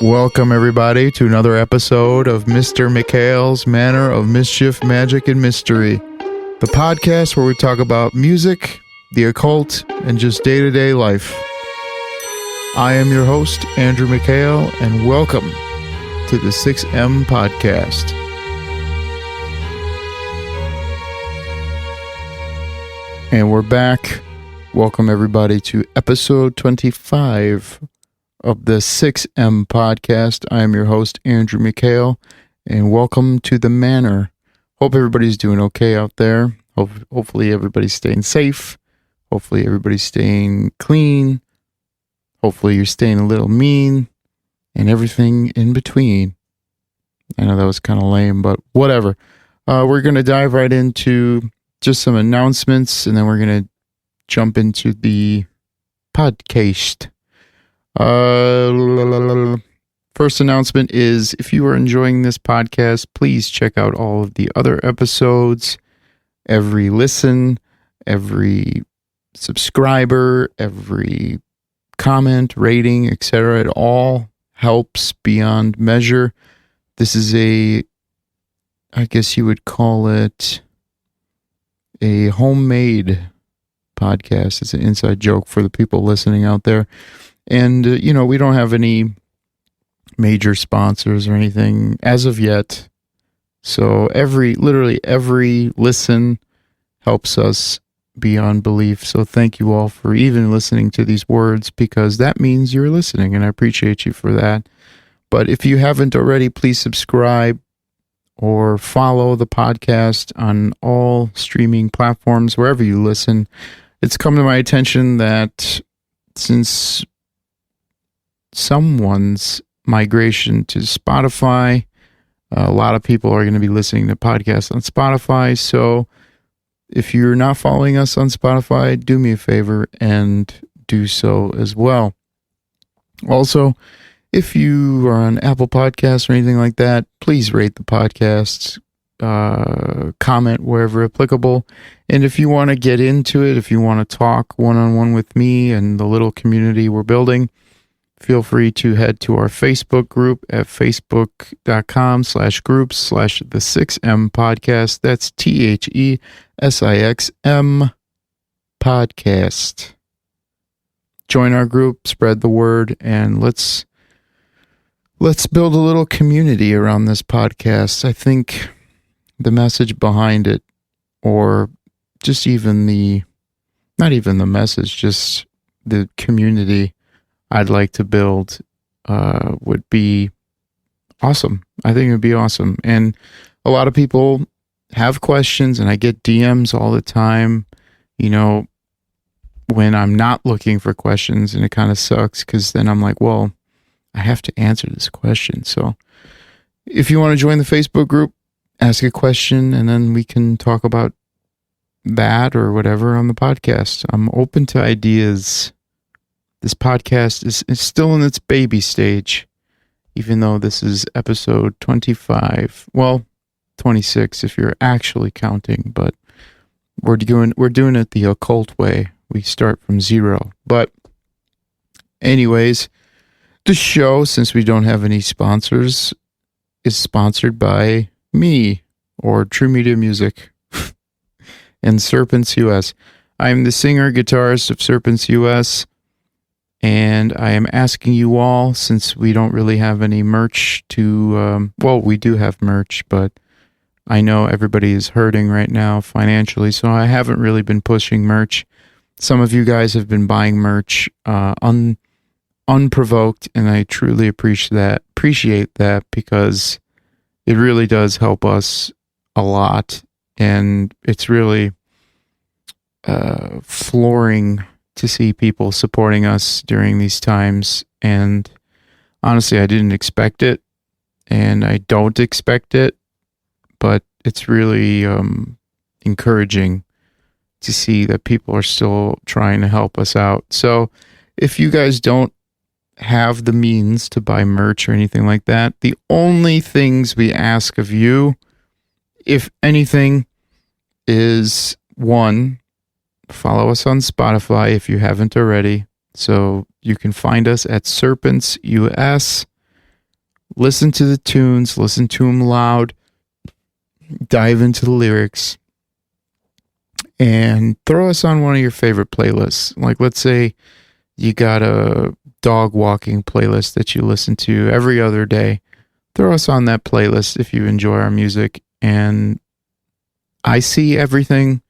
Welcome, everybody, to another episode of Mr. Mikhail's Manor of Mischief, Magic, and Mystery, the podcast where we talk about music, the occult, and just day-to-day life. I am your host, Andrew Mikhail, and welcome to the 6M Podcast. And we're back. Welcome, everybody, to episode 25 of the 6M Podcast. I am your host, Andrew Mikhail, and welcome to the Manor. Hope everybody's doing okay out there. Hopefully everybody's staying safe. Hopefully everybody's staying clean. Hopefully you're staying a little mean and everything in between. I know that was kind of lame, but whatever. We're going to dive right into just some announcements, and then we're going to jump into the podcast. First announcement is, if you are enjoying this podcast, please check out all of the other episodes. Every listen, every subscriber, every comment, rating, etc. It all helps beyond measure. This is I guess you would call it a homemade podcast. It's an inside joke for the people listening out there. And, we don't have any major sponsors or anything as of yet. So literally every listen helps us beyond belief. So thank you all for even listening to these words, because that means you're listening, and I appreciate you for that. But if you haven't already, please subscribe or follow the podcast on all streaming platforms, wherever you listen. It's come to my attention that since someone's migration to Spotify, a lot of people are going to be listening to podcasts on Spotify. So if you're not following us on Spotify, do me a favor and do so as well. Also, if you are on Apple Podcasts or anything like that, please rate the podcasts, comment wherever applicable. And if you want to get into it, if you want to talk one-on-one with me and the little community we're building, feel free to head to our Facebook group at facebook.com/groups/the6M podcast. That's THESIXM podcast. Join our group, spread the word, and let's build a little community around this podcast. I think the message behind it, or just even not even the message, just the community I'd like to build would be awesome. I think it would be awesome. And a lot of people have questions, and I get DMs all the time, when I'm not looking for questions, and it kind of sucks, because then I'm like, well, I have to answer this question. So if you want to join the Facebook group, ask a question, and then we can talk about that or whatever on the podcast. I'm open to ideas. This podcast is still in its baby stage, even though this is episode 25. Well, 26 if you're actually counting, but we're doing it the occult way. We start from zero. But anyways, the show, since we don't have any sponsors, is sponsored by me, or True Media Music, and Serpent US. I'm the singer guitarist of Serpent US. And I am asking you all, since we don't really have any merch to, we do have merch, but I know everybody is hurting right now financially, so I haven't really been pushing merch. Some of you guys have been buying merch unprovoked, and I truly appreciate that, because it really does help us a lot, and it's really flooring to see people supporting us during these times. And honestly, I didn't expect it, and I don't expect it, but it's really encouraging to see that people are still trying to help us out. So if you guys don't have the means to buy merch or anything like that, the only things we ask of you, if anything, is one, follow us on Spotify if you haven't already. So you can find us at Serpents US. Listen to the tunes, listen to them loud, dive into the lyrics, and throw us on one of your favorite playlists. Like, let's say you got a dog walking playlist that you listen to every other day. Throw us on that playlist if you enjoy our music. And I see everything.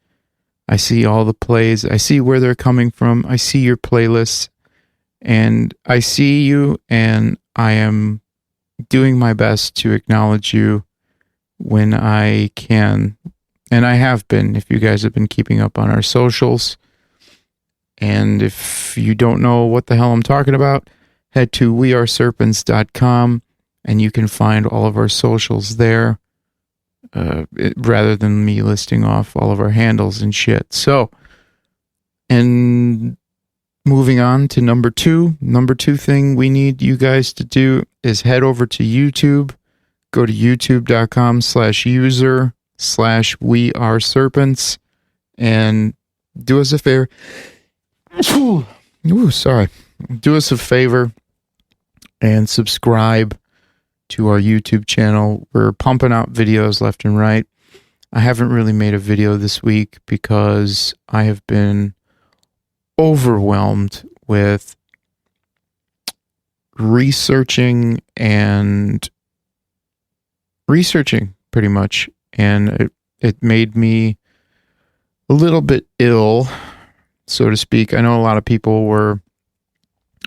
I see all the plays. I see where they're coming from. I see your playlists. And I see you, and I am doing my best to acknowledge you when I can. And I have been, if you guys have been keeping up on our socials. And if you don't know what the hell I'm talking about, head to weareserpents.com and you can find all of our socials there, rather than me listing off all of our handles and shit. So, and moving on to number two thing we need you guys to do is head over to YouTube. Go to youtube.com/user/weareserpents and do us a favor. Sorry. Do us a favor and subscribe to our YouTube channel. We're pumping out videos left and right. I haven't really made a video this week because I have been overwhelmed with researching pretty much. And it made me a little bit ill, so to speak. I know a lot of people were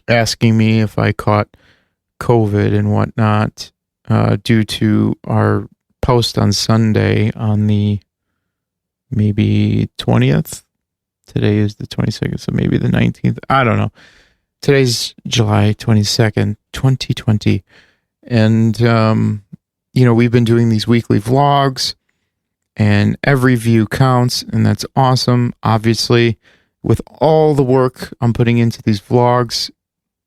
asking me if I caught COVID and whatnot, due to our post on Sunday on the maybe 20th. Today is the 22nd, so maybe the 19th. I don't know. Today's July 22nd, 2020. And, we've been doing these weekly vlogs, and every view counts, and that's awesome. Obviously, with all the work I'm putting into these vlogs,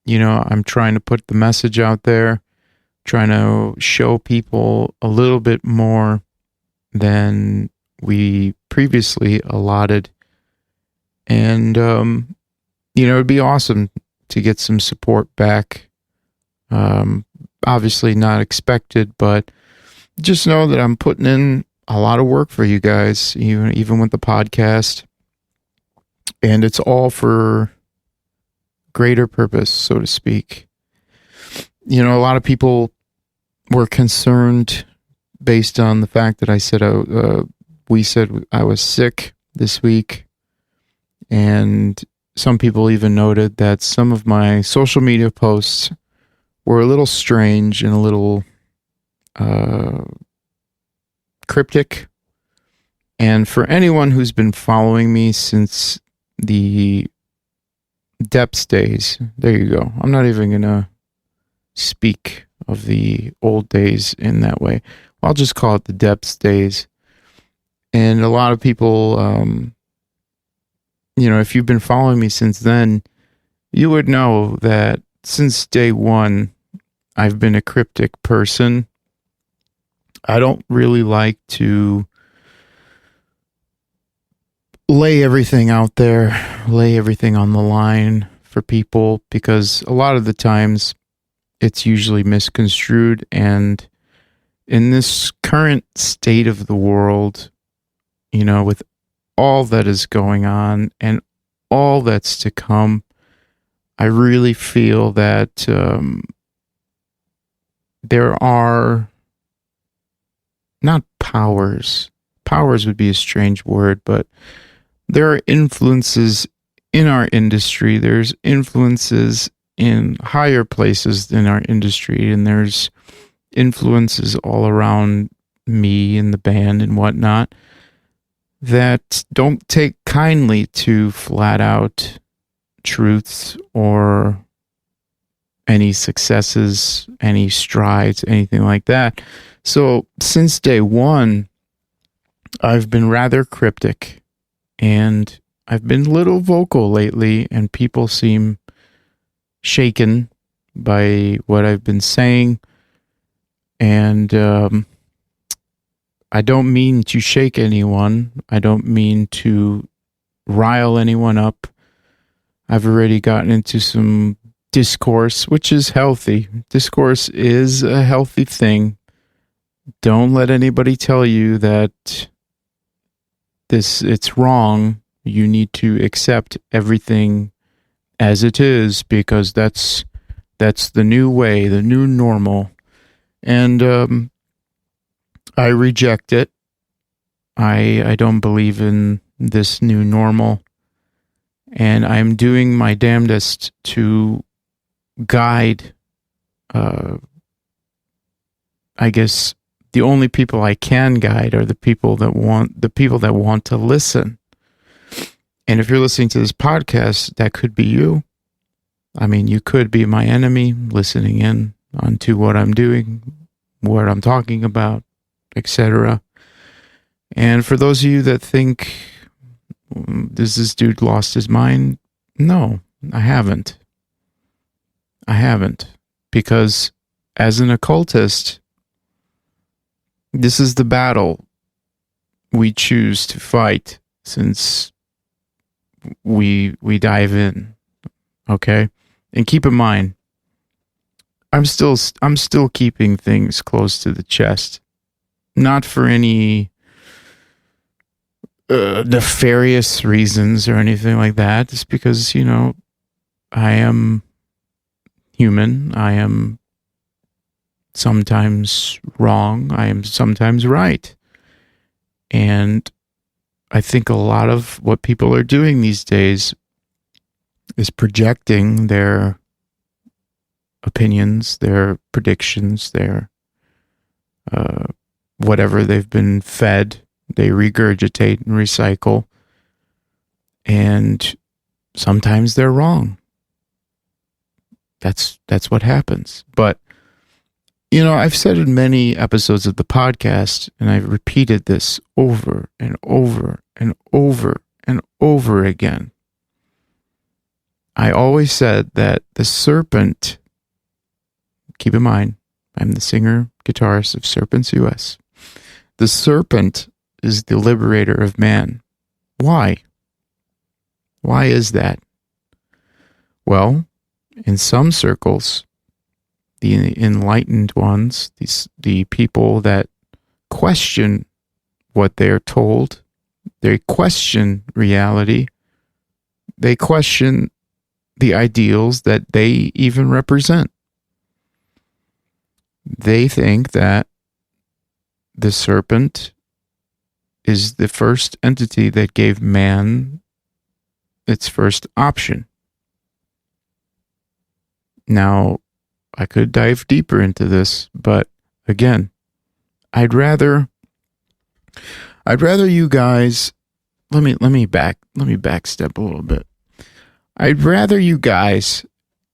I'm trying to put the message out there, trying to show people a little bit more than we previously allotted. And, it'd be awesome to get some support back. Obviously not expected, but just know that I'm putting in a lot of work for you guys, even with the podcast. And it's all for greater purpose, so to speak. A lot of people were concerned based on the fact that I said we said I was sick this week, and some people even noted that some of my social media posts were a little strange and a little cryptic. And for anyone who's been following me since the Depths days, there you go. I'm not even going to speak of the old days in that way. I'll just call it the Depths days. And a lot of people, if you've been following me since then, you would know that since day one, I've been a cryptic person. I don't really like to lay everything out there, lay everything on the line for people, because a lot of the times it's usually misconstrued. And in this current state of the world, with all that is going on and all that's to come, I really feel that there are not powers. Powers would be a strange word, but there are influences in our industry. There's influences in higher places in our industry, and there's influences all around me and the band and whatnot that don't take kindly to flat out truths or any successes, any strides, anything like that. So since day one, I've been rather cryptic, and I've been a little vocal lately, and people seem shaken by what I've been saying. And I don't mean to shake anyone. I don't mean to rile anyone up. I've already gotten into some discourse, which is healthy. Discourse is a healthy thing. Don't let anybody tell you that it's wrong. You need to accept everything as it is, because that's the new way, the new normal. And I reject it. I don't believe in this new normal. And I'm doing my damnedest to guide, I guess the only people I can guide are the people that want to listen. And if you're listening to this podcast, that could be you. I mean, you could be my enemy listening in onto what I'm doing, what I'm talking about, etc. And for those of you that think, does this dude lost his mind? No, I haven't. Because as an occultist, this is the battle we choose to fight since we dive in. Okay? And keep in mind, I'm still keeping things close to the chest. Not for any nefarious reasons or anything like that. Just because, I am human. I am sometimes wrong. I am sometimes right. And I think a lot of what people are doing these days is projecting their opinions, their predictions, their whatever they've been fed, they regurgitate and recycle. And sometimes they're wrong. That's what happens. But I've said in many episodes of the podcast, and I've repeated this over and over and over and over again. I always said that the Serpent, keep in mind, I'm the singer, guitarist of Serpent's US. The Serpent is the liberator of man. Why? Why is that? Well, in some circles, the enlightened ones, the people that question what they're told, they question reality, they question the ideals that they even represent. They think that the serpent is the first entity that gave man its first option. Now, I could dive deeper into this, but again, I'd rather you guys let me backstep a little bit. I'd rather you guys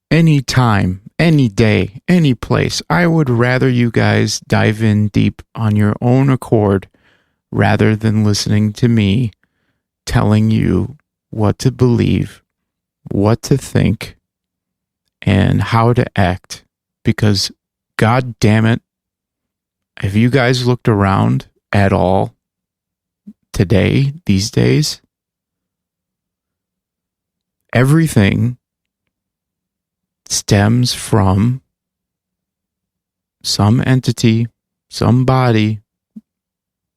any time, any day, any place, I would rather you guys dive in deep on your own accord rather than listening to me telling you what to believe, what to think, and how to act. Because, God damn it, have you guys looked around at all today, these days? Everything stems from some entity, somebody,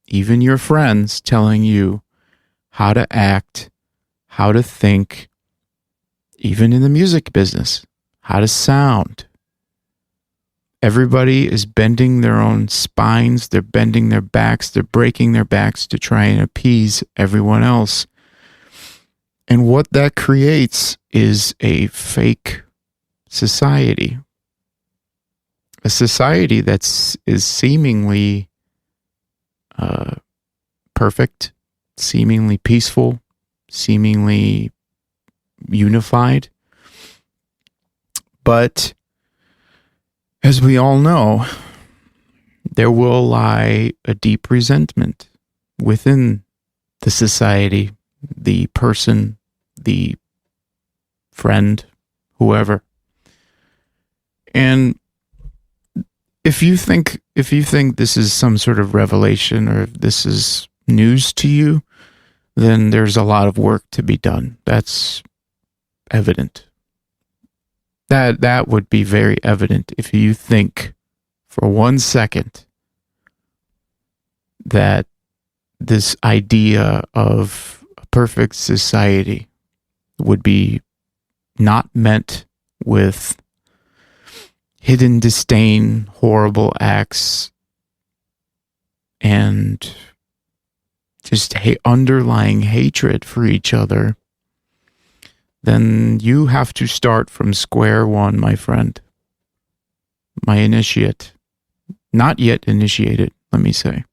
even your friends telling you how to act, how to think, even in the music business, how to sound. Everybody is bending their own spines, they're bending their backs, they're breaking their backs to try and appease everyone else. And what that creates is a fake society. A society is seemingly perfect, seemingly peaceful, seemingly unified. But as we all know, there will lie a deep resentment within the society, the person, the friend, whoever. And if you think this is some sort of revelation or if this is news to you, then there's a lot of work to be done. That's evident. That would be very evident if you think for 1 second that this idea of a perfect society would be not meant with hidden disdain, horrible acts, and just underlying hatred for each other, then you have to start from square one, my friend. My initiate. Not yet initiated, let me say.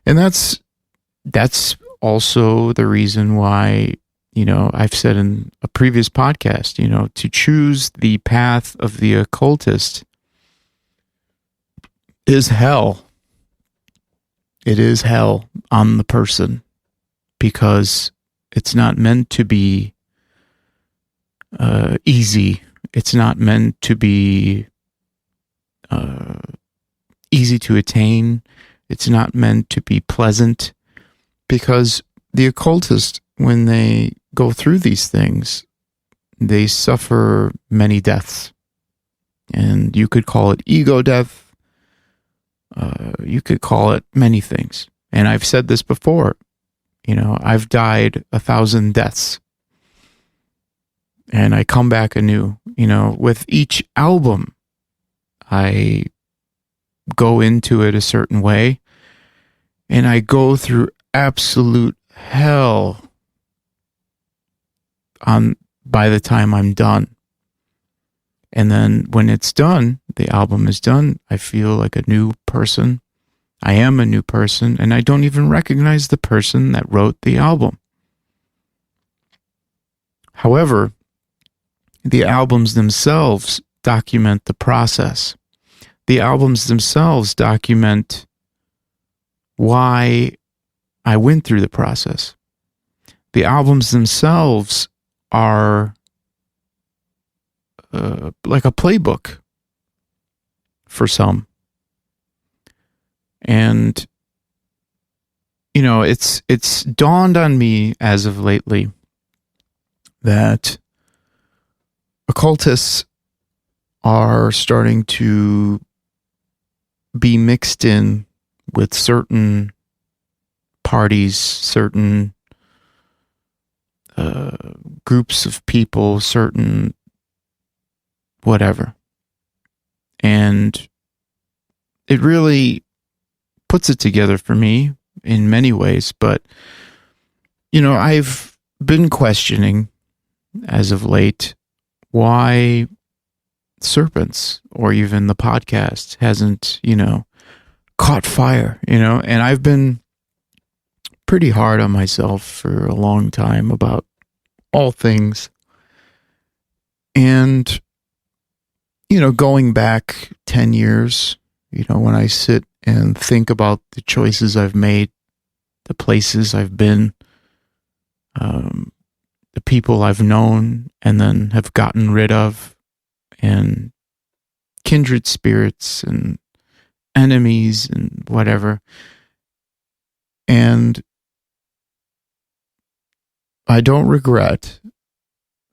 And that's also the reason why, I've said in a previous podcast, to choose the path of the occultist is hell. It is hell on the person, because it's not meant to be easy. It's not meant to be easy to attain. It's not meant to be pleasant, because the occultist, when they go through these things, they suffer many deaths. And you could call it ego death. You could call it many things. And I've said this before. I've died 1,000 deaths. And I come back anew. With each album, I go into it a certain way. And I go through absolute hell by the time I'm done. And then when it's done, the album is done, I feel like a new person. I am a new person, and I don't even recognize the person that wrote the album. However, the albums themselves document the process. The albums themselves document why I went through the process. The albums themselves are like a playbook for some. And, it's dawned on me as of lately that occultists are starting to be mixed in with certain parties, certain groups of people, certain whatever. And it really puts it together for me in many ways. But, I've been questioning as of late why Serpents, or even the podcast, hasn't, caught fire, and I've been pretty hard on myself for a long time about all things. And, going back 10 years, when I sit and think about the choices I've made, the places I've been, the people I've known and then have gotten rid of, and kindred spirits and enemies and whatever. And I don't regret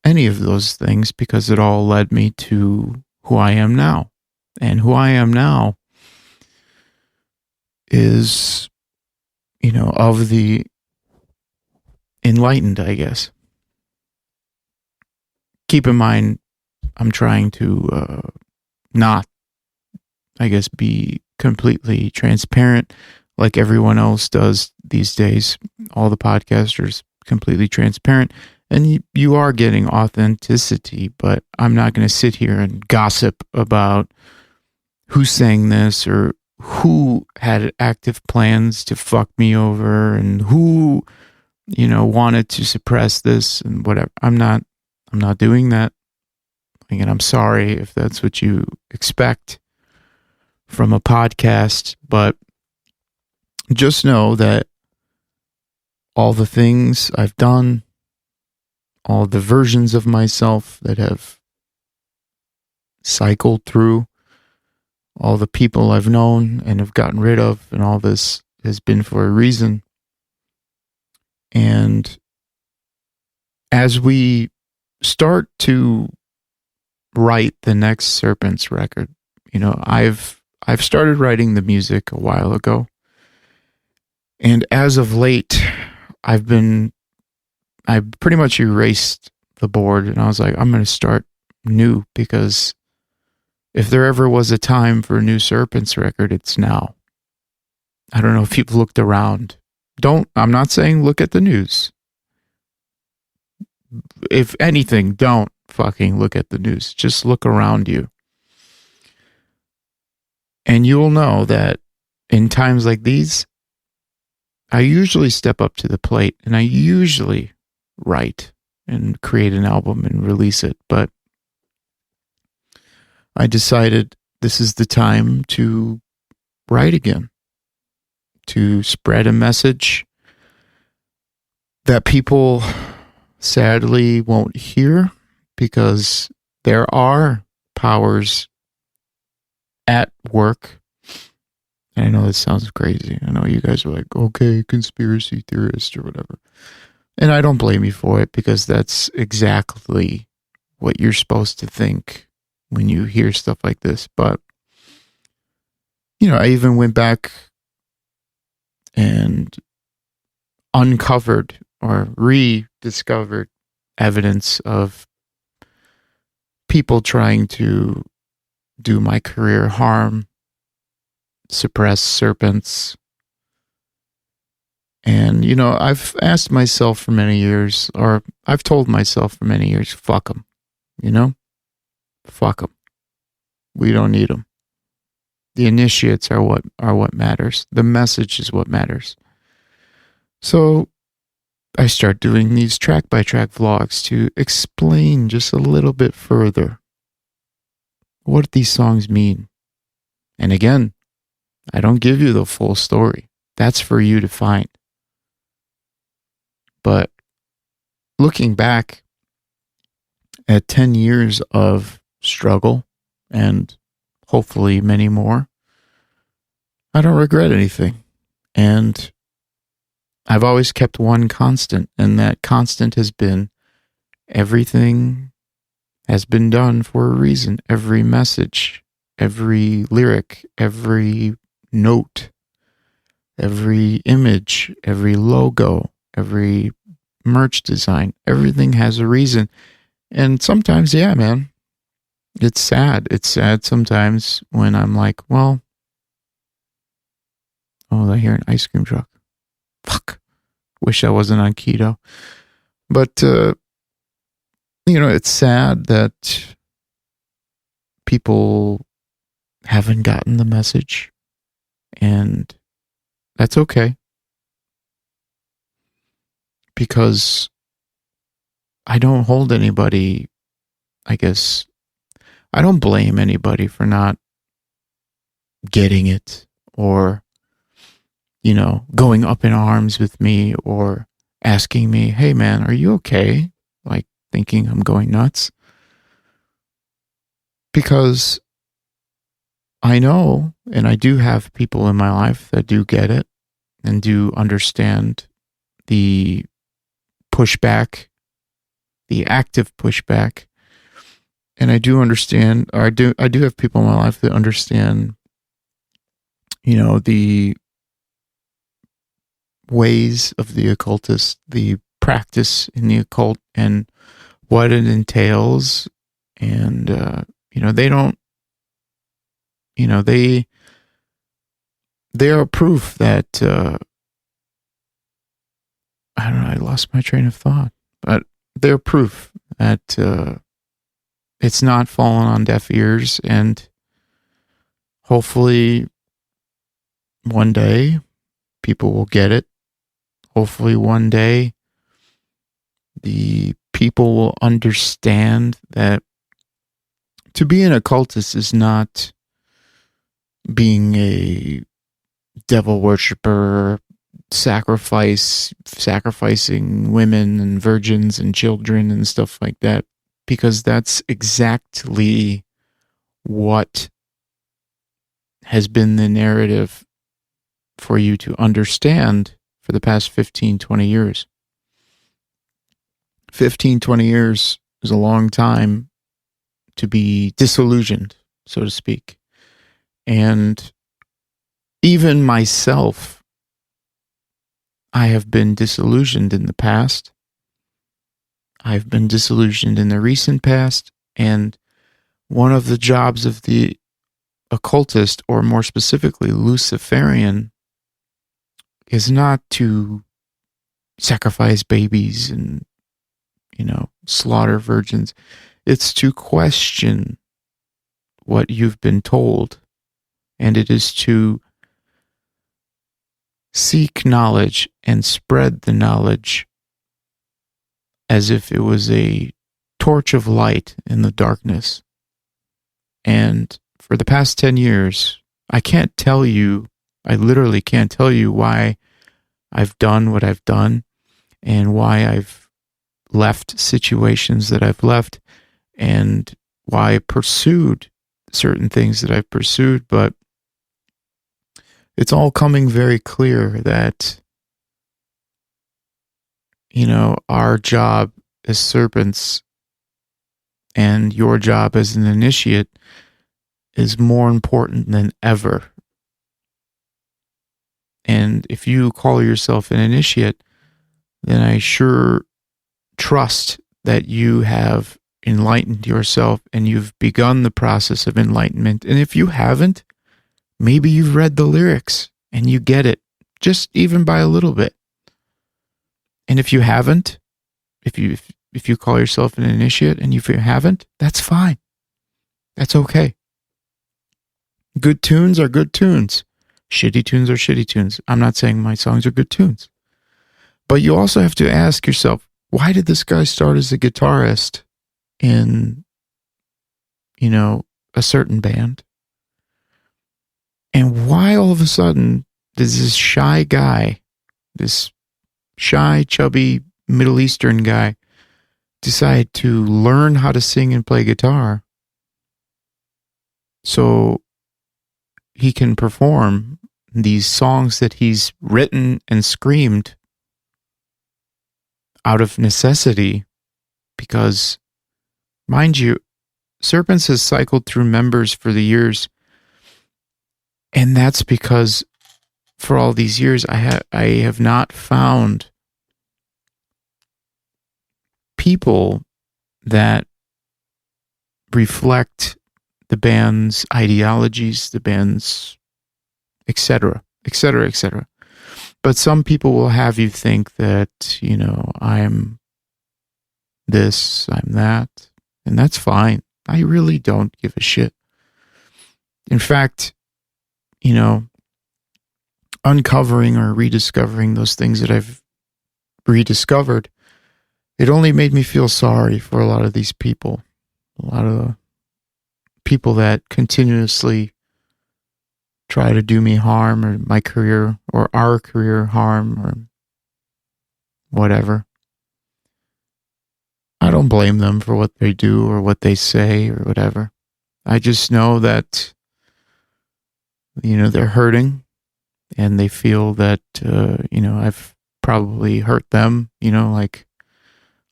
any of those things, because it all led me to who I am now. And who I am now is, of the enlightened, I guess. Keep in mind, I'm trying to not, I guess, be completely transparent like everyone else does these days. All the podcasters completely transparent, and you are getting authenticity, but I'm not going to sit here and gossip about who's saying this or who had active plans to fuck me over and who, wanted to suppress this and whatever. I'm not doing that. And I'm sorry if that's what you expect from a podcast, but just know that all the things I've done, all the versions of myself that have cycled through, all the people I've known and have gotten rid of, and all this has been for a reason. And as we start to write the next Serpent's record. I've started writing the music a while ago, and as of late, I pretty much erased the board, and I was like, I'm going to start new, because if there ever was a time for a new Serpent's record, it's now. I don't know if you've looked around. I'm not saying look at the news. If anything, don't fucking look at the news. Just look around you. And you will know that in times like these, I usually step up to the plate, and I usually write and create an album and release it. But I decided this is the time to write again, to spread a message that people sadly won't hear, because there are powers at work. And I know this sounds crazy. I know you guys are like, okay, conspiracy theorist or whatever. And I don't blame you for it, because that's exactly what you're supposed to think when you hear stuff like this. But, I even went back and uncovered or rediscovered evidence of people trying to do my career harm, suppress Serpents. And, I've asked myself for many years, or I've told myself for many years, fuck them, fuck them. We don't need them. The initiates are what matters. The message is what matters. So I start doing these track-by-track vlogs to explain just a little bit further what these songs mean. And again, I don't give you the full story. That's for you to find. But looking back at 10 years of struggle, and hopefully many more, I don't regret anything. And I've always kept one constant, and that constant has been everything has been done for a reason. Every message, every lyric, every note, every image, every logo, every merch design, everything has a reason. And sometimes, yeah, man, it's sad. It's sad sometimes when I'm like, well, I hear an ice cream truck. Fuck. Wish I wasn't on keto. But, it's sad that people haven't gotten the message. And that's okay. Because I don't hold anybody, I guess, I don't blame anybody for not getting it, or going up in arms with me, or asking me, hey man, are you okay? Like thinking I'm going nuts. Because I know, and I do have people in my life that do get it and do understand the pushback, the active pushback. And I do understand, or I do have people in my life that understand, the ways of the occultist, the practice in the occult, and what it entails. And, they don't, they are proof that, I don't know, I lost my train of thought, but they're proof that, it's not fallen on deaf ears. And hopefully one day people will get it. Hopefully one day the people will understand that to be an occultist is not being a devil worshiper, sacrificing women and virgins and children and stuff like that, because that's exactly what has been the narrative for you to understand for the past 15, 20 years. 15, 20 years was a long time to be disillusioned, so to speak. And even myself, I have been disillusioned in the past. I've been disillusioned in the recent past. And one of the jobs of the occultist, or more specifically Luciferian, is not to sacrifice babies and, slaughter virgins. It's to question what you've been told. And it is to seek knowledge and spread the knowledge as if it was a torch of light in the darkness. And for the past 10 years, I literally can't tell you why I've done what I've done and why I've left situations that I've left and why I pursued certain things that I've pursued, but it's all coming very clear that, our job as serpents and your job as an initiate is more important than ever. And if you call yourself an initiate, then I sure trust that you have enlightened yourself and you've begun the process of enlightenment. And if you haven't, maybe you've read the lyrics and you get it, just even by a little bit. And if you haven't, if you call yourself an initiate and if you haven't, that's fine. That's okay. Good tunes are good tunes. Shitty tunes are shitty tunes. I'm not saying my songs are good tunes. But you also have to ask yourself, why did this guy start as a guitarist in, a certain band? And why all of a sudden does this shy guy, this shy, chubby, Middle Eastern guy, decide to learn how to sing and play guitar so he can perform these songs that he's written and screamed out of necessity? Because, mind you, Serpents has cycled through members for the years, and that's because for all these years I have not found people that reflect the band's ideologies, the band's etc., etc., etc. But some people will have you think that, I'm this, I'm that, and that's fine. I really don't give a shit. In fact, uncovering or rediscovering those things that I've rediscovered, it only made me feel sorry for a lot of these people. A lot of people that continuously try to do me harm, or my career or our career harm, or whatever. I don't blame them for what they do or what they say or whatever. I just know that, they're hurting and they feel that, I've probably hurt them, like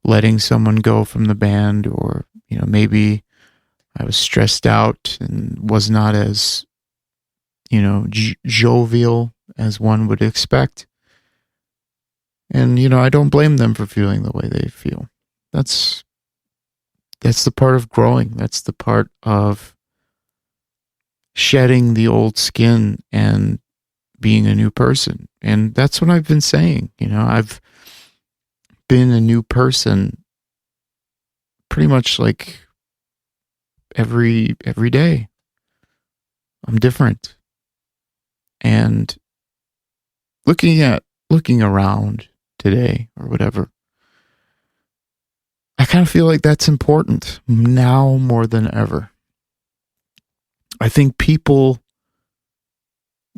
letting someone go from the band, or, maybe I was stressed out and was not as, jovial as one would expect. And, I don't blame them for feeling the way they feel. That's the part of growing. That's the part of shedding the old skin and being a new person. And that's what I've been saying. I've been a new person pretty much like every day. I'm different. And looking around today or whatever, I kind of feel like that's important now more than ever. I think people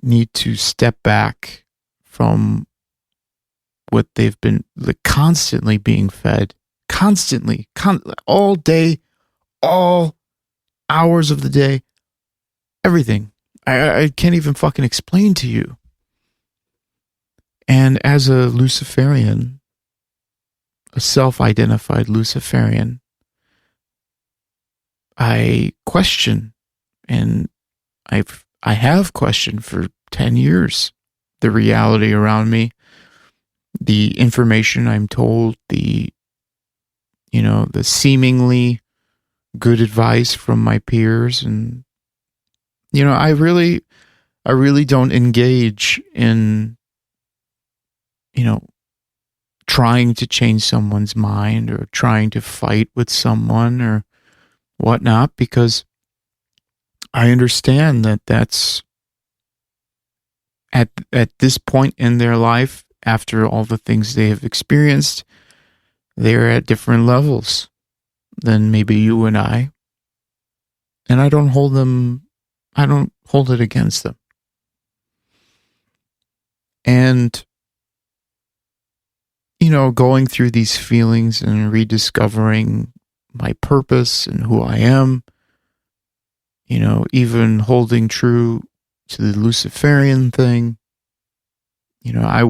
need to step back from what they've been constantly being fed, all day, all hours of the day, everything. I can't even fucking explain to you. And as a Luciferian, a self-identified Luciferian, I question, and I have questioned for 10 years the reality around me, the information I'm told, the seemingly good advice from my peers. And I really don't engage in trying to change someone's mind or trying to fight with someone or whatnot, because I understand that that's at this point in their life, after all the things they have experienced, they're at different levels than maybe you and I. And I don't hold it against them. And, going through these feelings and rediscovering my purpose and who I am, even holding true to the Luciferian thing. I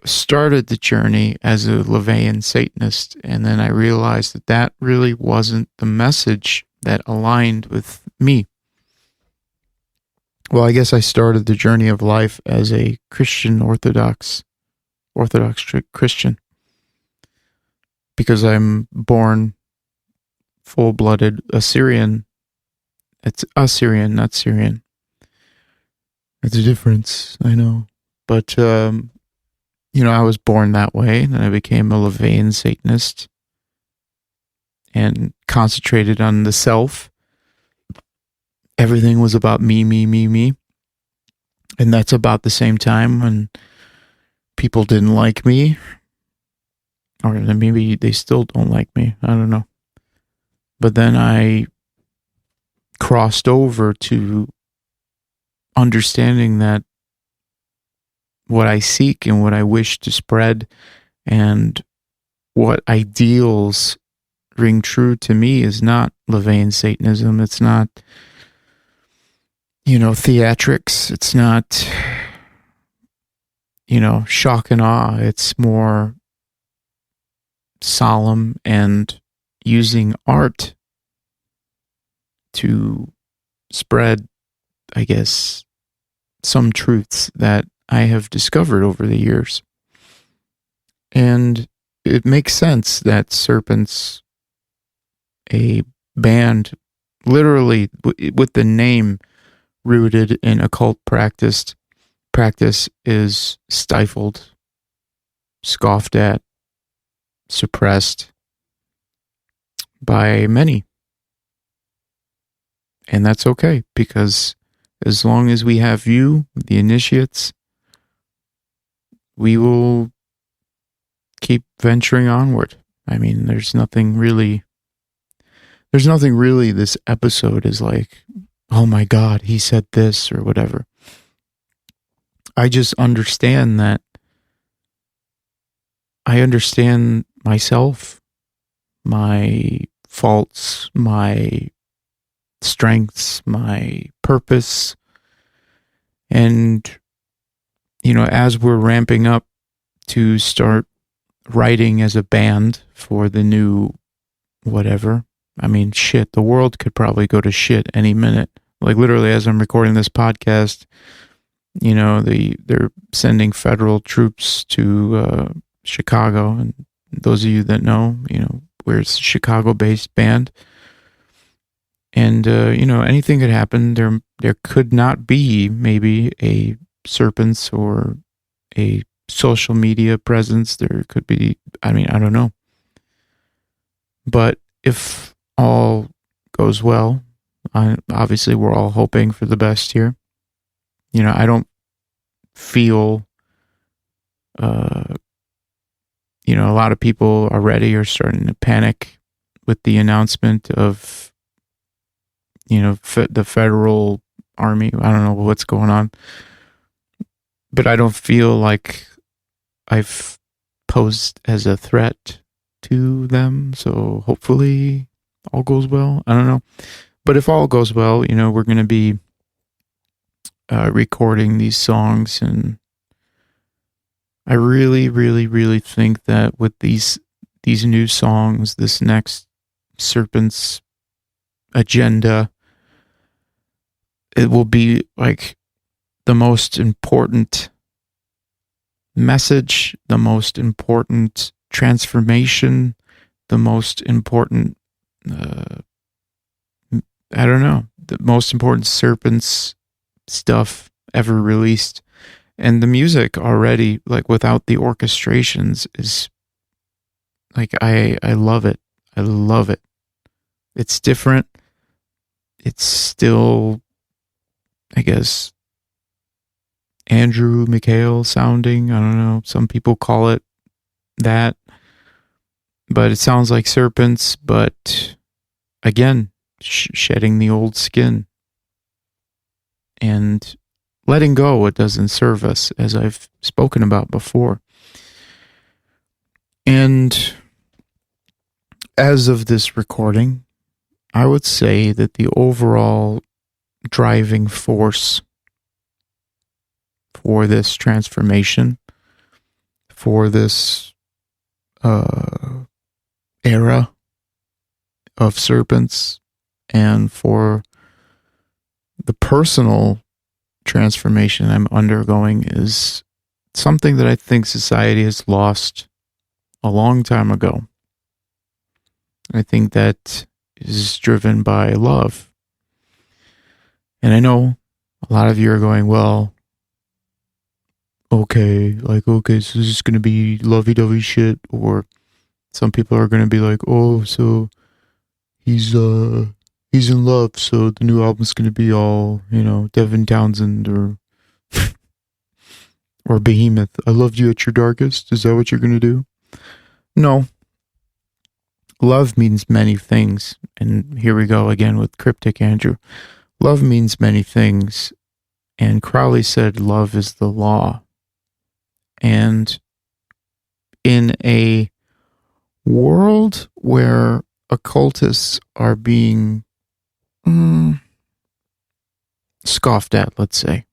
started the journey as a Levian Satanist, and then I realized that really wasn't the message that aligned with me. Well, I guess I started the journey of life as a Christian Orthodox Christian, because I'm born full-blooded Assyrian. It's Assyrian, not Syrian. It's a difference, I know. But, I was born that way, and then I became a Levian Satanist and concentrated on the self. Everything was about me, me, me, me. And that's about the same time when people didn't like me, or maybe they still don't like me. I don't know. But then I crossed over to understanding that what I seek and what I wish to spread and what ideals ring true to me is not Levian Satanism. It's not, theatrics. It's not, shock and awe. It's more solemn and using art to spread, I guess, some truths that I have discovered over the years. And it makes sense that Serpent's a band, literally with the name rooted in occult practice is stifled, scoffed at, suppressed by many. And that's okay, because as long as we have you, the initiates, we will keep venturing onward. I mean, there's nothing really this episode is like, oh my God, he said this or whatever. I just understand that I understand myself, my faults, my strengths, my purpose. And, as we're ramping up to start writing as a band for the new whatever, I mean, shit, the world could probably go to shit any minute. Like literally as I'm recording this podcast, they're sending federal troops to Chicago. And those of you that know, we're a Chicago-based band. And, anything could happen. There could not be maybe a Serpents or a social media presence. There could be, I don't know. But if all goes well, obviously we're all hoping for the best here. I don't feel, a lot of people already are starting to panic with the announcement of, the federal army. I don't know what's going on, but I don't feel like I've posed as a threat to them. So hopefully all goes well. I don't know. But if all goes well, we're going to be recording these songs. And I really, really, really think that with these new songs, this next Serpent's agenda. It will be like the most important message, the most important transformation, the most important, I don't know, the most important Serpent's stuff ever released. And the music already, like without the orchestrations, is like, I love it. I love it. It's different. It's still, I guess, Andrew Mikhail sounding. I don't know. Some people call it that. But it sounds like Serpents, but again, shedding the old skin and letting go what doesn't serve us, as I've spoken about before. And as of this recording, I would say that the overall driving force for this transformation, for this era of Serpents, and for the personal transformation I'm undergoing, is something that I think society has lost a long time ago. I think that is driven by love. And I know a lot of you are going, well, okay, so this is going to be lovey-dovey shit, or some people are going to be like, oh, so he's in love, so the new album's going to be all, Devin Townsend or or Behemoth. I loved you at your darkest. Is that what you're going to do? No. Love means many things. And here we go again with Cryptic Andrew. Love means many things. And Crowley said love is the law. And in a world where occultists are being scoffed at, let's say,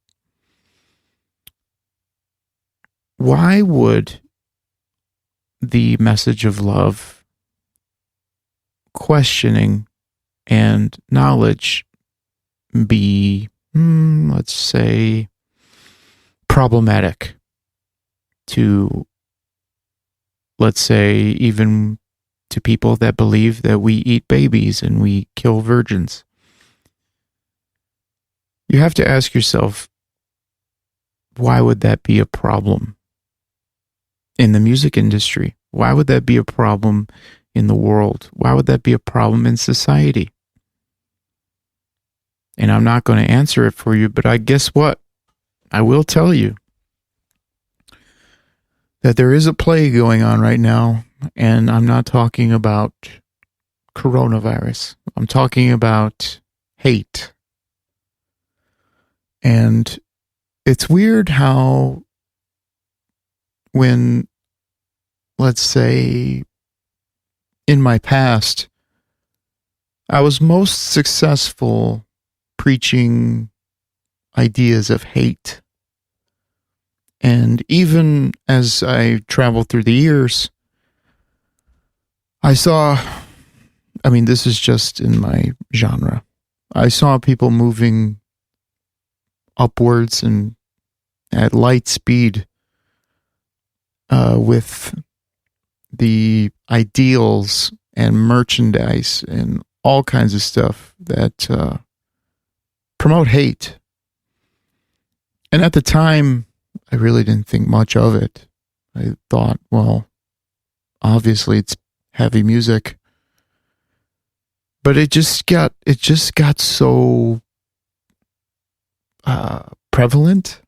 why would the message of love, questioning, and knowledge be, let's say, problematic to, let's say, even to people that believe that we eat babies and we kill virgins? You have to ask yourself, why would that be a problem in the music industry? Why would that be a problem in the world? Why would that be a problem in society? And I'm not going to answer it for you, but I guess what? I will tell you that there is a plague going on right now, and I'm not talking about coronavirus. I'm talking about hate. And it's weird how when, let's say, in my past, I was most successful preaching ideas of hate. And even as I traveled through the years, I saw, this is just in my genre, I saw people moving upwards and at light speed with the ideals and merchandise and all kinds of stuff that promote hate. And at the time, I really didn't think much of it. I thought, well, obviously it's heavy music. But it just got so prevalent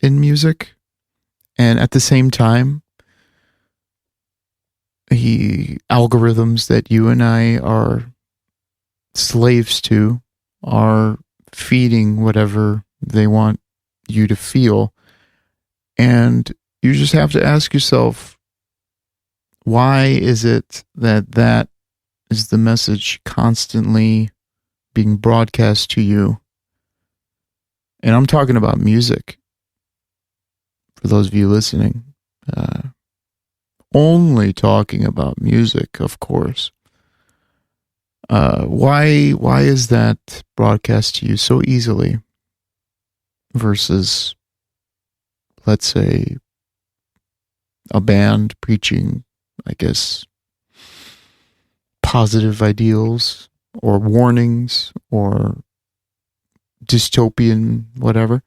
in music. And at the same time, the algorithms that you and I are slaves to are feeding whatever they want you to feel. And you just have to ask yourself, why is it that is the message constantly being broadcast to you? And I'm talking about music. For those of you listening, only talking about music, of course. Why is that broadcast to you so easily versus, let's say, a band preaching, I guess, positive ideals or warnings or dystopian whatever?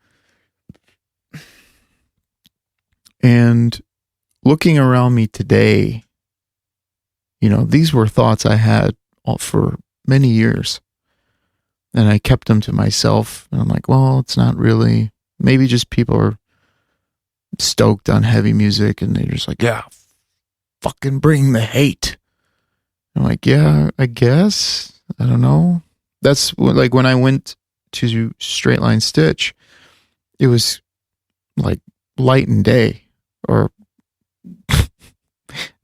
And looking around me today, these were thoughts I had for many years, and I kept them to myself. And I'm like, well, it's not really. Maybe just people are stoked on heavy music, and they're just like, yeah, fucking bring the hate. I'm like, yeah, I guess. I don't know. That's like when I went to Straight Line Stitch, it was like light and day, or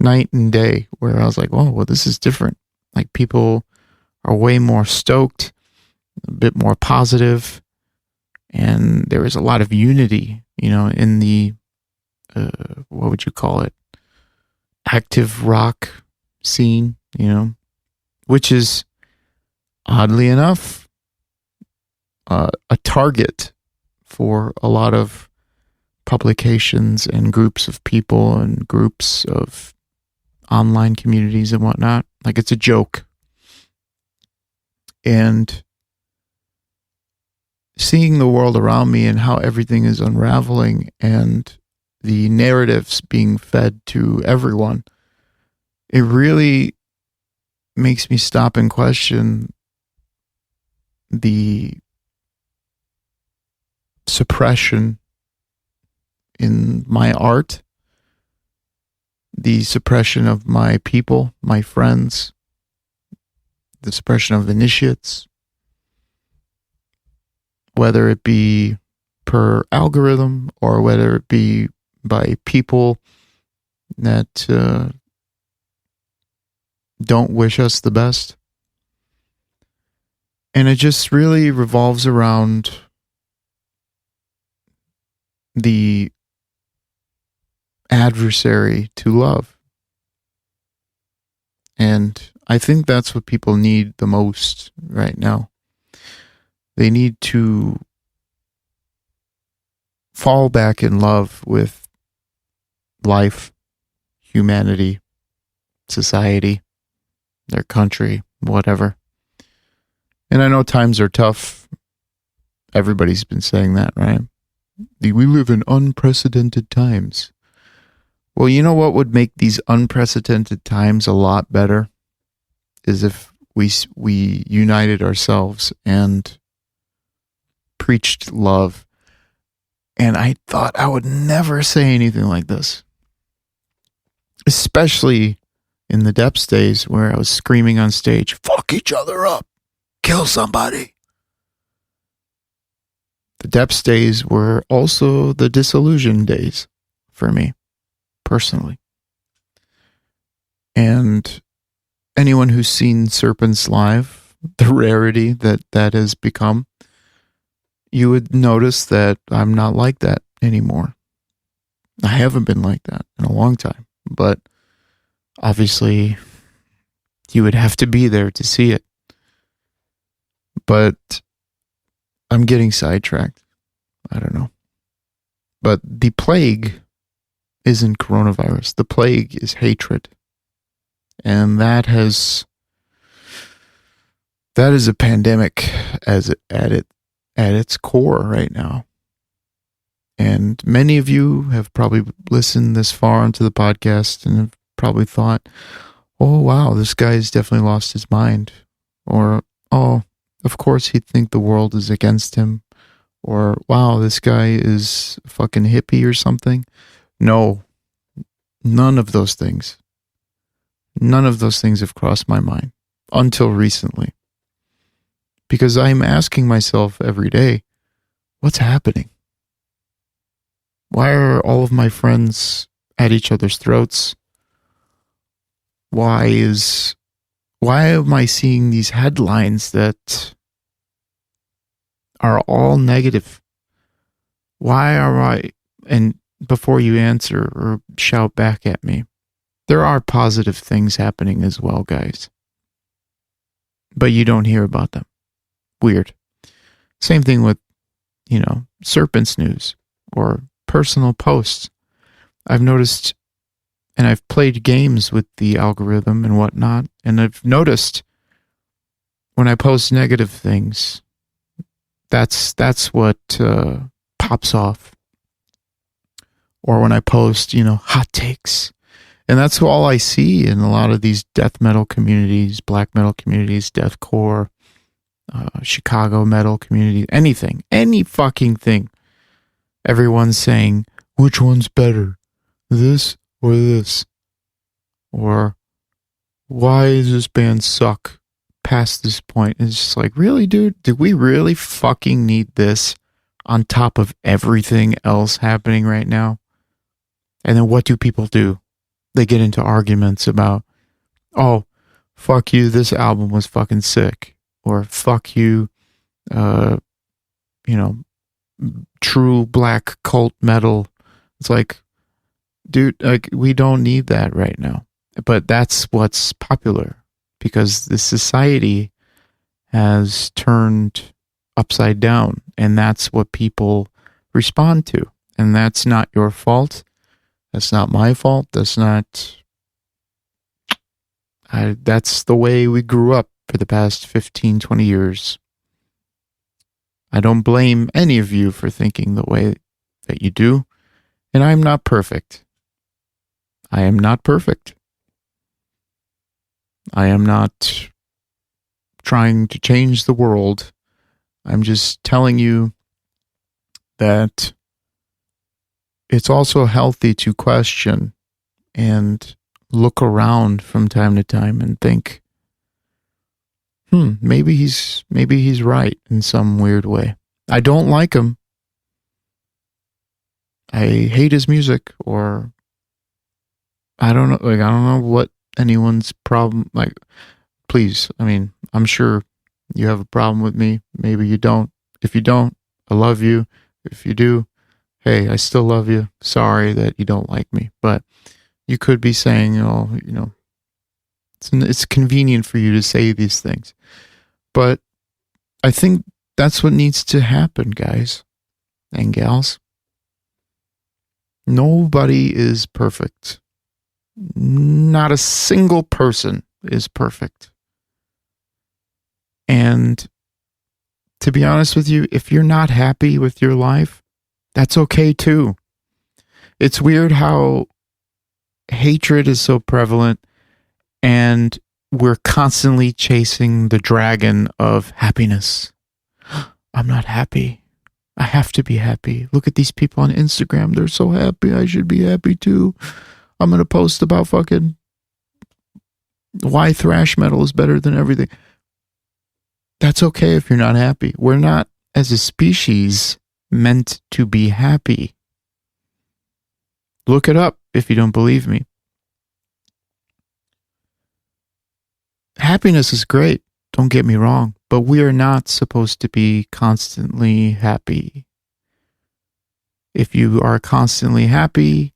night and day, where I was like, oh, well, this is different. Like, people are way more stoked, a bit more positive, and there was a lot of unity, in the, what would you call it? Active rock scene, which is, oddly enough, a target for a lot of publications and groups of people and groups of online communities and whatnot. Like, it's a joke. And seeing the world around me and how everything is unraveling and the narratives being fed to everyone, it really makes me stop and question the suppression in my art, the suppression of my people, my friends, the suppression of initiates, whether it be per algorithm or whether it be by people that don't wish us the best. And it just really revolves around the adversary to love. And I think that's what people need the most right now. They need to fall back in love with life, humanity, society, their country, whatever. And I know times are tough. Everybody's been saying that, right? We live in unprecedented times. Well, you know what would make these unprecedented times a lot better? Is if we united ourselves and preached love. And I thought I would never say anything like this. Especially in the depths days where I was screaming on stage, fuck each other up, kill somebody. The depths days were also the disillusion days for me, personally. And anyone who's seen Serpent's live, the rarity that has become, you would notice that I'm not like that anymore. I haven't been like that in a long time, but obviously you would have to be there to see it. But I'm getting sidetracked. I don't know. But the plague isn't coronavirus. The plague is hatred. And that is a pandemic at its core right now. And many of you have probably listened this far into the podcast and have probably thought, oh, wow, this guy's definitely lost his mind. Or, oh, of course he'd think the world is against him. Or, wow, this guy is a fucking hippie or something. No, none of those things. None of those things have crossed my mind until recently. Because I'm asking myself every day, what's happening? Why are all of my friends at each other's throats? Why am I seeing these headlines that are all negative? And before you answer or shout back at me, there are positive things happening as well, guys. but you don't hear about them. Weird. Same thing with, Serpent's news or personal posts. I've noticed, and I've played games with the algorithm and whatnot, and I've noticed when I post negative things, that's what pops off. Or when I post, hot takes. And that's all I see in a lot of these death metal communities, black metal communities, deathcore, Chicago metal community, anything, any fucking thing. Everyone's saying, which one's better, this or this? Or why does this band suck past this point? It's just like, really, dude? Did we really fucking need this on top of everything else happening right now? And then what do people do? They get into arguments about, oh, fuck you, this album was fucking sick. Or fuck you, true black cult metal. It's like, dude, like, we don't need that right now. But that's what's popular because the society has turned upside down, and that's what people respond to. And that's not your fault. That's not my fault. That's the way we grew up for the past 15, 20 years. I don't blame any of you for thinking the way that you do. And I'm not perfect. I am not perfect. I am not trying to change the world. I'm just telling you that it's also healthy to question and look around from time to time and think, maybe he's right in some weird way. I don't like him. I hate his music, or I don't know. Like, I don't know what anyone's problem. Like, please. I mean, I'm sure you have a problem with me. Maybe you don't. If you don't, I love you. If you do, hey, I still love you. Sorry that you don't like me, but you could be saying, it's convenient for you to say these things. But I think that's what needs to happen, guys and gals. Nobody is perfect. Not a single person is perfect. And to be honest with you, if you're not happy with your life, that's okay too. It's weird how hatred is so prevalent and we're constantly chasing the dragon of happiness. I'm not happy. I have to be happy. Look at these people on Instagram. They're so happy. I should be happy too. I'm going to post about fucking why thrash metal is better than everything. That's okay if you're not happy. We're not, as a species, meant to be happy. Look it up if you don't believe me. Happiness is great, don't get me wrong, but we are not supposed to be constantly happy. If you are constantly happy,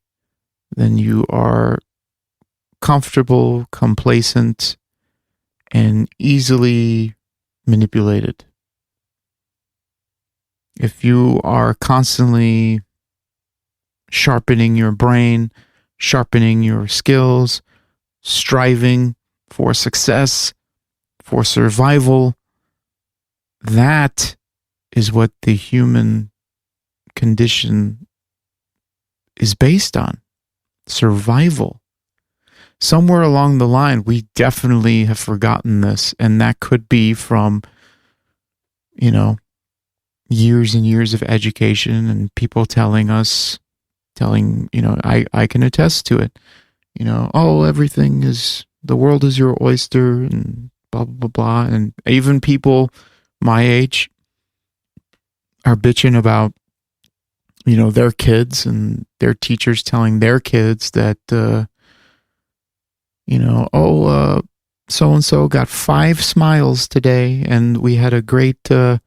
then you are comfortable, complacent, and easily manipulated. If you are constantly sharpening your brain, sharpening your skills, striving for success, for survival, that is what the human condition is based on. Survival. Somewhere along the line, we definitely have forgotten this, and that could be from, years and years of education and people telling, I can attest to it, everything is, the world is your oyster and blah, blah, blah, blah. And even people my age are bitching about, their kids and their teachers telling their kids that, so-and-so got 5 smiles today and we had a great day.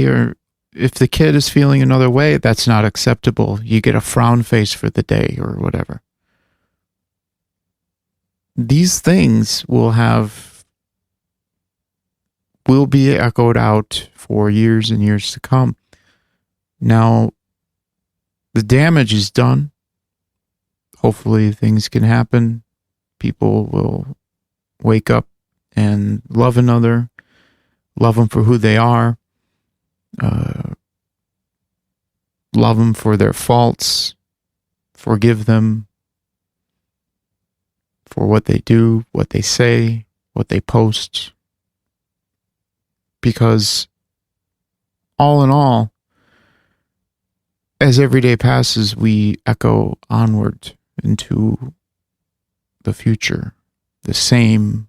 Or if the kid is feeling another way, that's not acceptable. You get a frown face for the day or whatever. These things will have will be echoed out for years and years to come. Now, the damage is done. Hopefully things can happen. People will wake up and love another, love them for who they are, love them for their faults, forgive them for what they do, what they say, what they post. Because all in all, as every day passes, we echo onward into the future, the same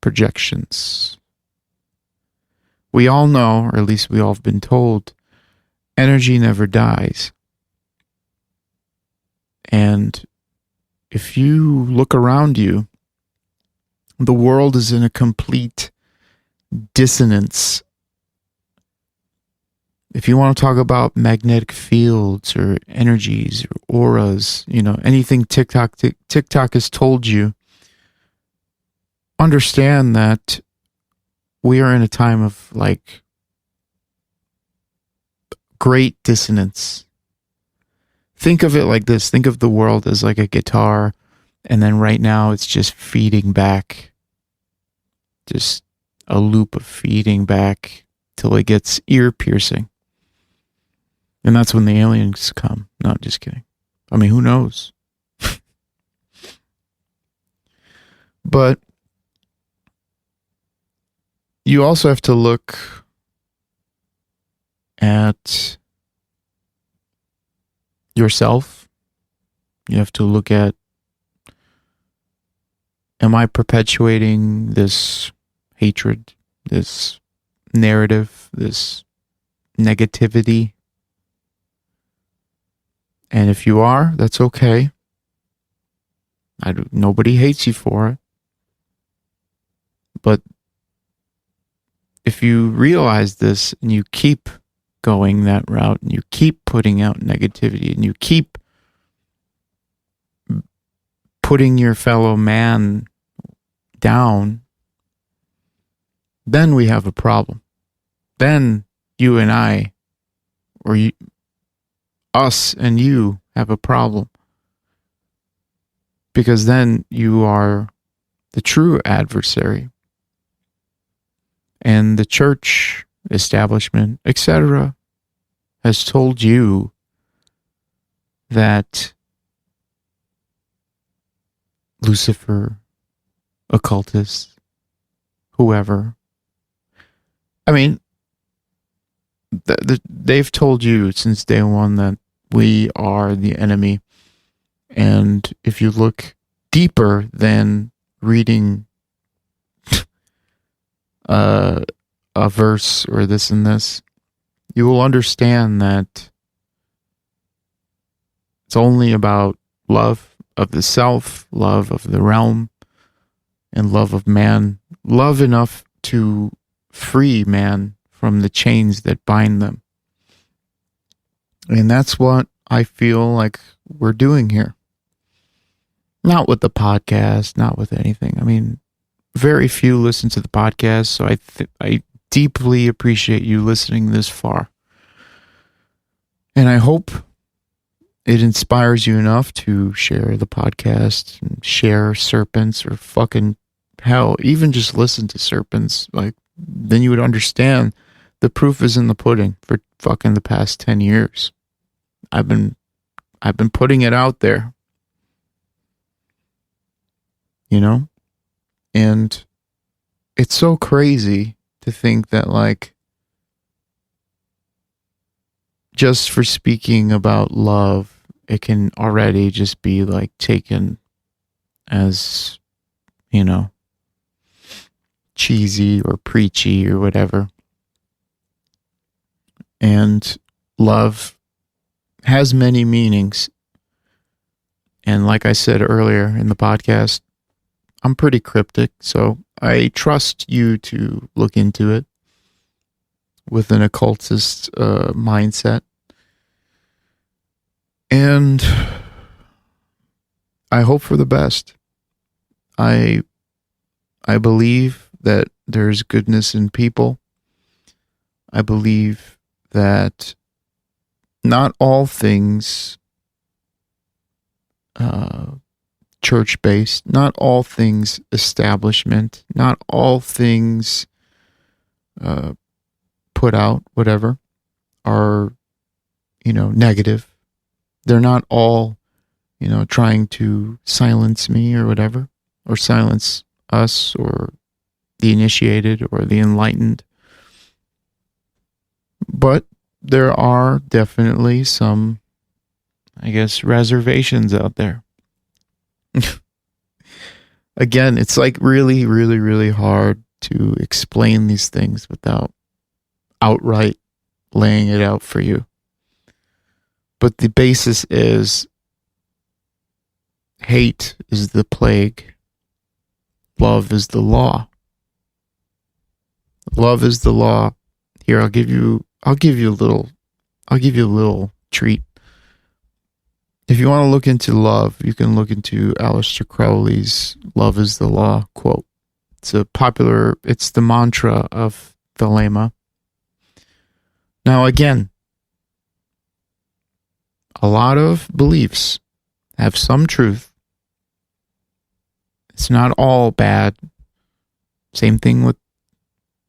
projections. We all know, or at least we all have been told, energy never dies. And if you look around you, the world is in a complete dissonance. If you want to talk about magnetic fields or energies or auras, anything TikTok has told you, understand that we are in a time of great dissonance. Think of it like this. Think of the world as like a guitar, and then right now it's just feeding back. Just a loop of feeding back till it gets ear-piercing. And that's when the aliens come. No, just kidding. I mean, who knows? But you also have to look at yourself. You have to look at, am I perpetuating this hatred, this narrative, this negativity? And if you are, that's okay. Nobody hates you for it. But if you realize this and you keep going that route and you keep putting out negativity and you keep putting your fellow man down, then we have a problem. Then you and I, or us and you, have a problem. Because then you are the true adversary. And the church establishment, etc., has told you that Lucifer, occultists, whoever, I mean, they've told you since day one that we are the enemy. And if you look deeper than reading a verse or this and this, you will understand that it's only about love of the self, love of the realm, and love of man. Love enough to free man from the chains that bind them. And that's what I feel like we're doing here. Not with the podcast, not with anything. I mean, very few listen to the podcast, so I deeply appreciate you listening this far. And I hope it inspires you enough to share the podcast and share Serpents, or fucking hell, even just listen to Serpents. Then you would understand the proof is in the pudding for fucking the past 10 years. I've been putting it out there. And it's so crazy to think that just for speaking about love, it can already just be taken as, cheesy or preachy or whatever. And love has many meanings. And like I said earlier in the podcast, I'm pretty cryptic, so I trust you to look into it with an occultist mindset. And I hope for the best. I believe that there's goodness in people. I believe that not all things church-based, not all things establishment, not all things put out, whatever, are, negative. They're not all, trying to silence me or whatever, or silence us or the initiated or the enlightened. But there are definitely some, I guess, reservations out there. Again, it's like really, really, really hard to explain these things without outright laying it out for you. But the basis is hate is the plague. Love is the law. Love is the law. Here, I'll give you a little treat. If you want to look into love, you can look into Aleister Crowley's "Love is the Law" quote. It's the mantra of Thelema. Now again, a lot of beliefs have some truth. It's not all bad. Same thing with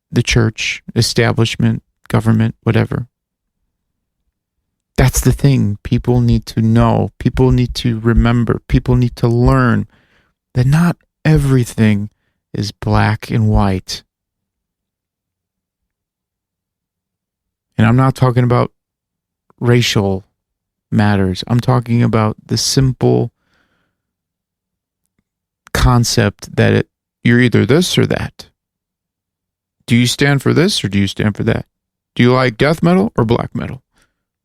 the church, establishment, government, whatever. That's the thing. People need to know. People need to remember. People need to learn that not everything is black and white. And I'm not talking about racial matters. I'm talking about the simple concept that you're either this or that. Do you stand for this or do you stand for that? Do you like death metal or black metal?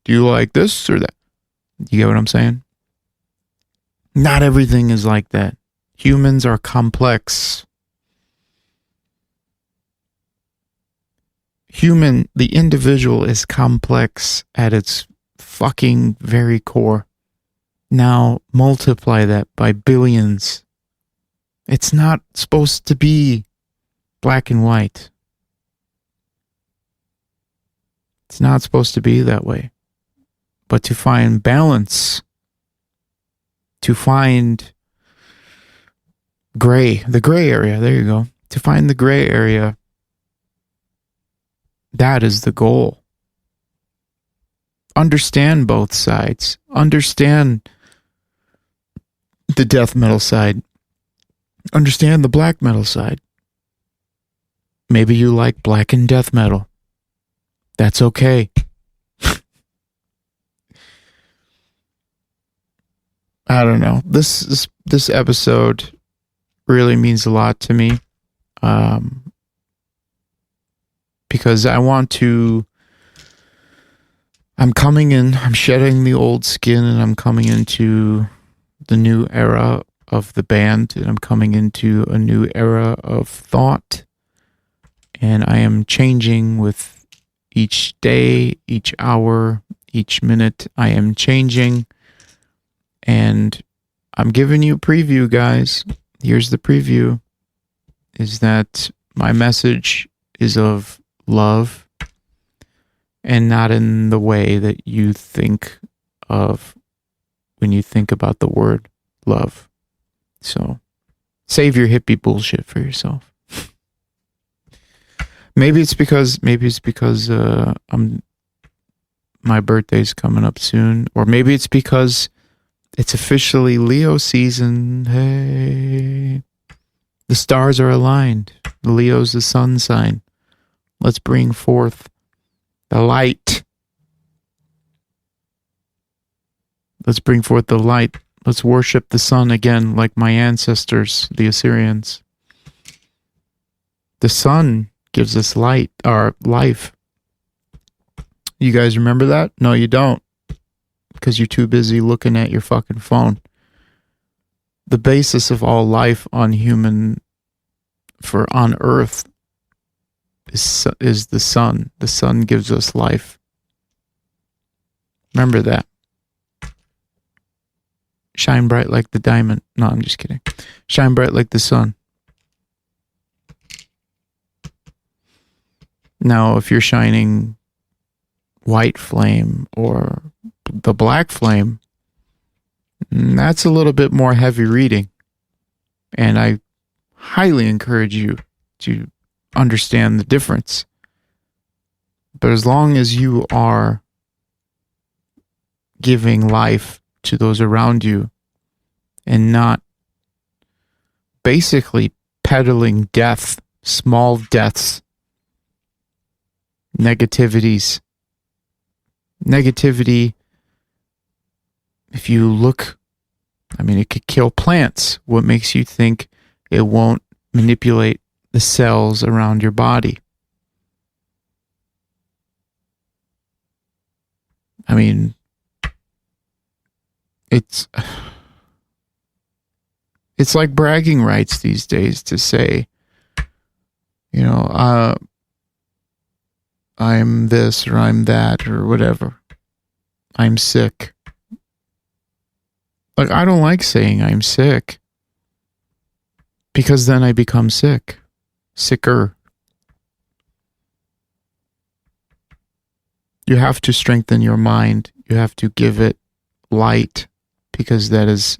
Do you like this or that? You get what I'm saying? Not everything is like that. Humans are complex. The individual is complex at its fucking very core. Now multiply that by billions. It's not supposed to be black and white. It's not supposed to be that way. But to find balance, to find the gray area, there you go. To find the gray area, that is the goal. Understand both sides. Understand the death metal side. Understand the black metal side. Maybe you like black and death metal. That's okay. I don't know. This episode really means a lot to me. Because I'm shedding the old skin and I'm coming into the new era of the band and I'm coming into a new era of thought. And I am changing with each day, each hour, each minute. I am changing. And I'm giving you a preview, guys. Here's the preview. Is that my message is of love and not in the way that you think of when you think about the word love. So save your hippie bullshit for yourself. Maybe it's because my birthday's coming up soon, or maybe it's because it's officially Leo season. Hey, the stars are aligned. Leo's the sun sign. Let's bring forth the light. Let's bring forth the light. Let's worship the sun again, like my ancestors, the Assyrians. The sun gives us light, or life. You guys remember that? No, you don't. Because you're too busy looking at your fucking phone. The basis of all life on Earth is the sun. The sun gives us life. Remember that. Shine bright like the diamond. No, I'm just kidding. Shine bright like the sun. Now, if you're shining white flame or the black flame, that's a little bit more heavy reading. And I highly encourage you to understand the difference. But as long as you are giving life to those around you and not basically peddling death, small deaths, negativities. Negativity, if you look, it could kill plants. What makes you think it won't manipulate the cells around your body? It's like bragging rights these days to say, I'm this or I'm that or whatever. I'm sick. Like, I don't like saying I'm sick because then I become sick, sicker. You have to strengthen your mind. You have to give it light because that is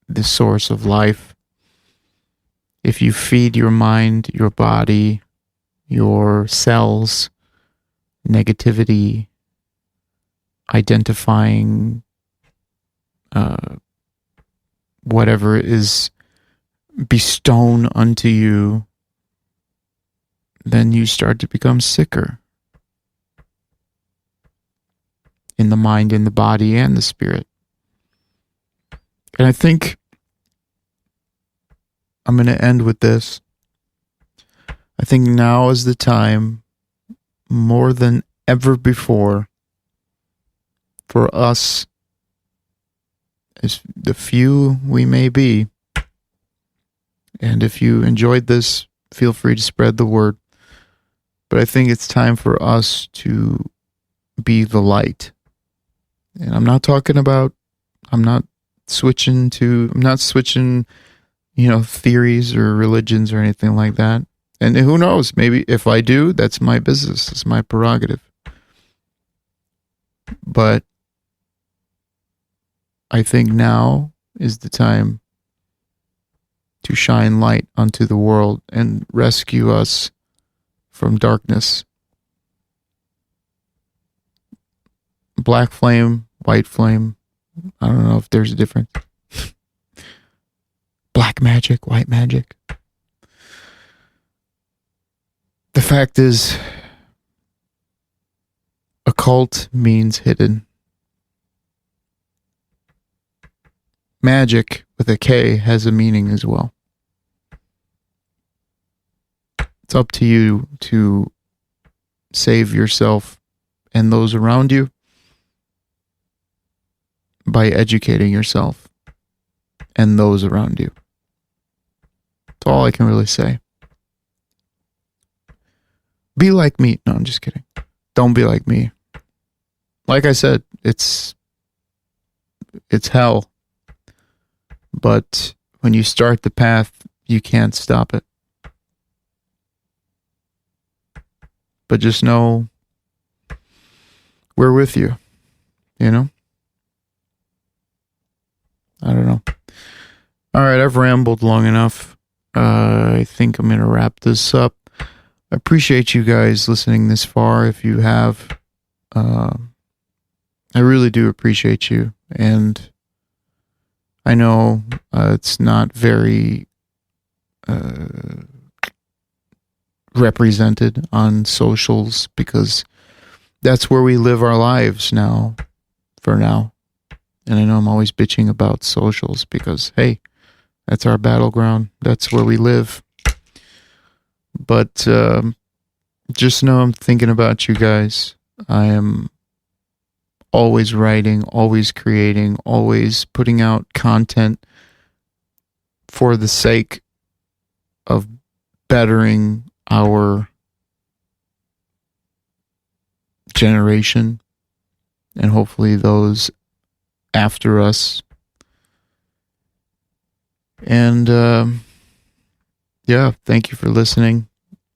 the source of life. If you feed your mind, your body, your cells, negativity, identifying whatever is bestowed unto you, then you start to become sicker in the mind, in the body, and the spirit. And I think I'm going to end with this. I think now is the time, more than ever before, for us, as the few we may be, and if you enjoyed this, feel free to spread the word. But I think it's time for us to be the light. And I'm not switching, theories or religions or anything like that. And who knows, maybe if I do, that's my business. It's my prerogative. But I think now is the time to shine light unto the world and rescue us from darkness. Black flame, white flame. I don't know if there's a difference. Black magic, white magic. The fact is, occult means hidden. Magic with a K has a meaning as well. It's up to you to save yourself and those around you by educating yourself and those around you. That's all I can really say. Be like me. No, I'm just kidding. Don't be like me. Like I said, it's hell. But when you start the path, you can't stop it. But just know we're with you. I don't know. All right, I've rambled long enough. I think I'm going to wrap this up. I appreciate you guys listening this far. If you have, I really do appreciate you. And I know it's not very represented on socials because that's where we live our lives now, for now. And I know I'm always bitching about socials because, hey, that's our battleground. That's where we live. But just know I'm thinking about you guys. I am always writing, always creating, always putting out content for the sake of bettering our generation and hopefully those after us. And yeah, thank you for listening.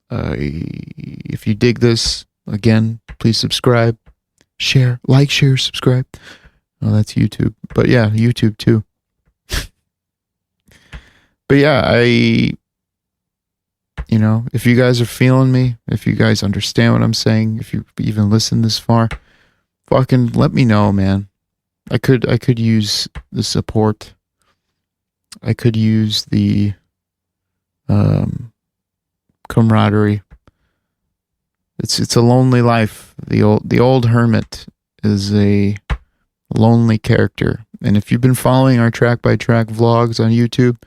If you dig this, again, please subscribe, share, subscribe. Oh, that's YouTube. But yeah, YouTube too. But yeah, if you guys are feeling me, if you guys understand what I'm saying, if you even listen this far, fucking let me know, man. I could use the support. I could use the camaraderie. It's a lonely life. The old hermit is a lonely character. And if you've been following our track by track vlogs on YouTube,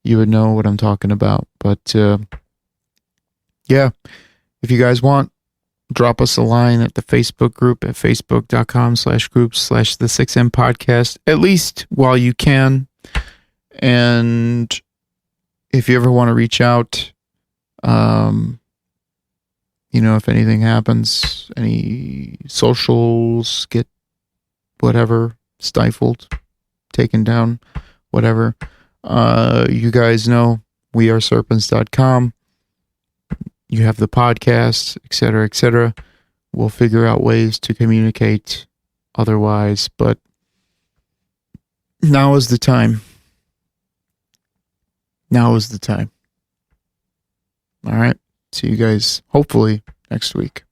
you would know what I'm talking about. But yeah, if you guys want, drop us a line at the Facebook group at facebook.com/groups/the 6M podcast, at least while you can. And if you ever want to reach out, if anything happens, any socials get whatever, stifled, taken down, whatever, you guys know, weareserpents.com. You have the podcast, etc., etc. We'll figure out ways to communicate otherwise, but now is the time. Now is the time. All right. See you guys hopefully next week.